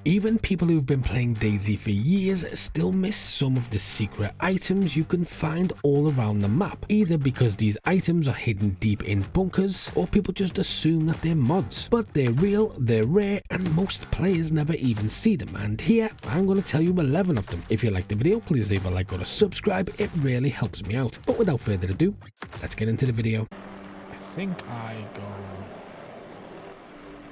Even people who've been playing DayZ for years still miss some of the secret items you can find all around the map, either because these items are hidden deep in bunkers or people just assume that they're mods. But they're real, they're rare, and most players never even see them, and here I'm going to tell you 11 of them. If you liked the video, please leave a like or a subscribe, it really helps me out. But without further ado, let's get into the video. I think I go...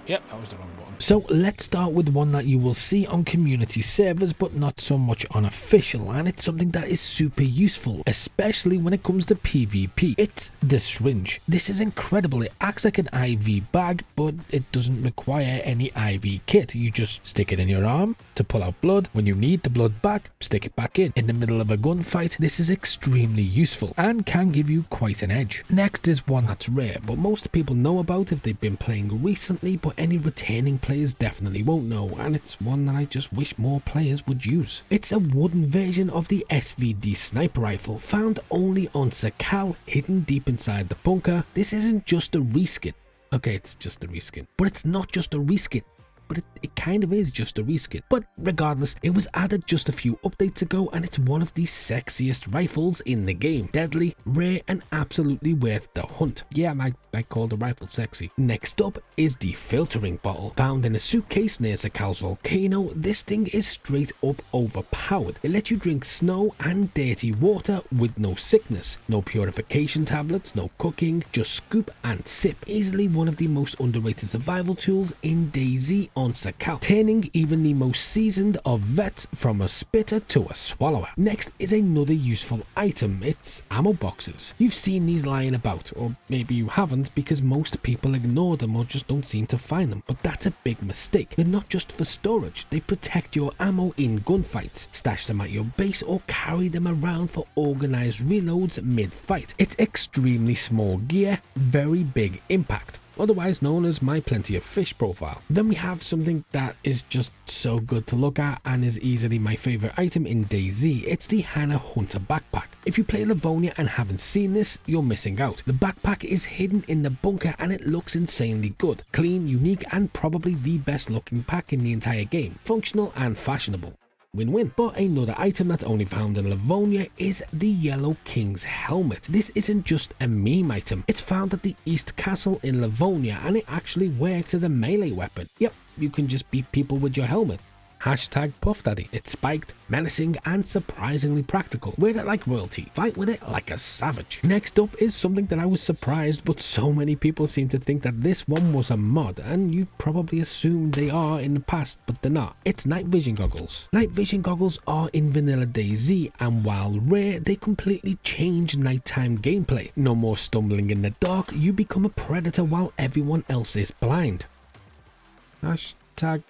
Yep, that was the wrong button. So let's start with one that you will see on community servers but not so much on official, and it's something that is super useful, especially when it comes to PvP. It's the syringe. This is incredible. It acts like an IV bag, but it doesn't require any IV kit. You just stick it in your arm to pull out blood. When you need the blood back, stick it back in. In the middle of a gunfight, this is extremely useful and can give you quite an edge. Next is one that's rare, but most people know about if they've been playing recently, but any returning players definitely won't know, and it's one that I just wish more players would use. It's a wooden version of the SVD sniper rifle, found only on Sakal, hidden deep inside the bunker. This isn't just a reskin. Okay, it's just a reskin, but it's not just a reskin. But it kind of is just a reskin. But regardless, it was added just a few updates ago, and it's one of the sexiest rifles in the game. Deadly, rare, and absolutely worth the hunt. Yeah, I call the rifle sexy. Next up is the filtering bottle. Found in a suitcase near Sakal's volcano, this thing is straight up overpowered. It lets you drink snow and dirty water with no sickness. No purification tablets, no cooking, just scoop and sip. Easily one of the most underrated survival tools in DayZ on Sakal, turning even the most seasoned of vets from a spitter to a swallower. Next is another useful item. It's ammo boxes. You've seen these lying about, or maybe you haven't because most people ignore them or just don't seem to find them, but that's a big mistake. They're not just for storage, they protect your ammo in gunfights. Stash them at your base or carry them around for organized reloads mid-fight. It's extremely small gear, very big impact, otherwise known as my plenty of fish profile. Then we have something that is just so good to look at and is easily my favorite item in DayZ. It's the Hannah Hunter backpack. If you play Livonia and haven't seen this, you're missing out. The backpack is hidden in the bunker and it looks insanely good. Clean, unique, and probably the best looking pack in the entire game. Functional and fashionable. Win-win. But another item that's only found in Livonia is the Yellow King's helmet. This isn't just a meme item. It's found at the East Castle in Livonia and it actually works as a melee weapon. Yep, you can just beat people with your helmet. Hashtag Puff Daddy. It's spiked, menacing, and surprisingly practical. Wear it like royalty. Fight with it like a savage. Next up is something that I was surprised, but so many people seem to think that this one was a mod, and you probably assumed they are in the past, but they're not. It's night vision goggles. Night vision goggles are in vanilla DayZ, and while rare, they completely change nighttime gameplay. No more stumbling in the dark, you become a predator while everyone else is blind. Hashtag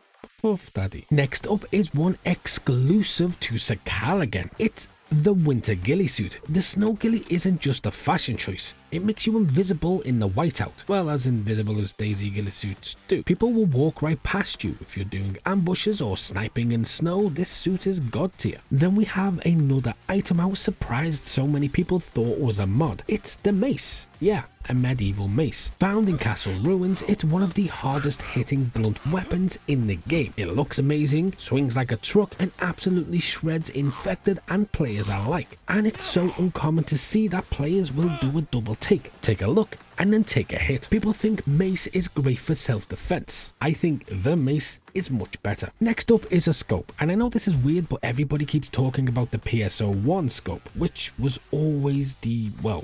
Puff Daddy. Next up is one exclusive to Sakal again. It's the winter ghillie suit. The snow ghillie isn't just a fashion choice. It makes you invisible in the whiteout. Well, as invisible as DayZ ghillie suits do. People will walk right past you. If you're doing ambushes or sniping in snow, this suit is god tier. Then we have another item I was surprised so many people thought was a mod. It's the mace. Yeah, a medieval mace. Found in castle ruins, it's one of the hardest hitting blunt weapons in the game. It looks amazing, swings like a truck, and absolutely shreds infected and players alike. And it's so uncommon to see that players will do a double take a look, and then take a hit. People think mace is great for self-defense. I think the mace is much better. Next up is a scope, and I know this is weird, but everybody keeps talking about the PSO1 scope, which was always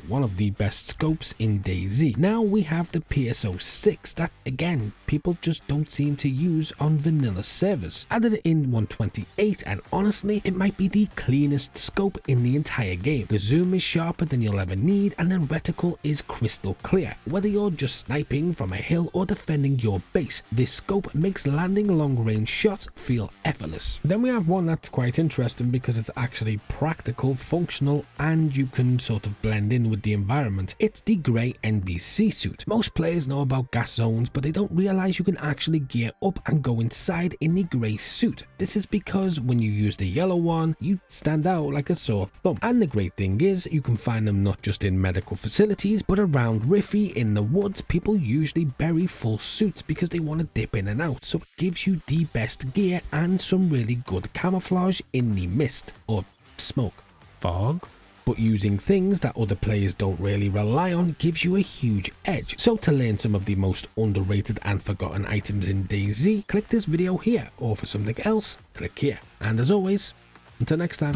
one of the best scopes in DayZ. Now we have the PSO6 that, again, people just don't seem to use on vanilla servers. Added in 128, and honestly, it might be the cleanest scope in the entire game. The zoom is sharper than you'll ever need, and the reticle is crystal clear. Whether you're just sniping from a hill or defending your base, this scope makes landing long-range shots feel effortless. Then we have one that's quite interesting because it's actually practical, functional, and you can sort of blend in with the environment. It's the grey NBC suit. Most players know about gas zones, but they don't realize you can actually gear up and go inside in the grey suit. This is because when you use the yellow one, you stand out like a sore thumb. And the great thing is, you can find them not just in medical facilities, but around rifts photography in the woods, people usually bury full suits because they want to dip in and out, so it gives you the best gear and some really good camouflage in the mist, or smoke, fog. But using things that other players don't really rely on gives you a huge edge. So to learn some of the most underrated and forgotten items in DayZ, click this video here, or for something else, click here. And as always, until next time.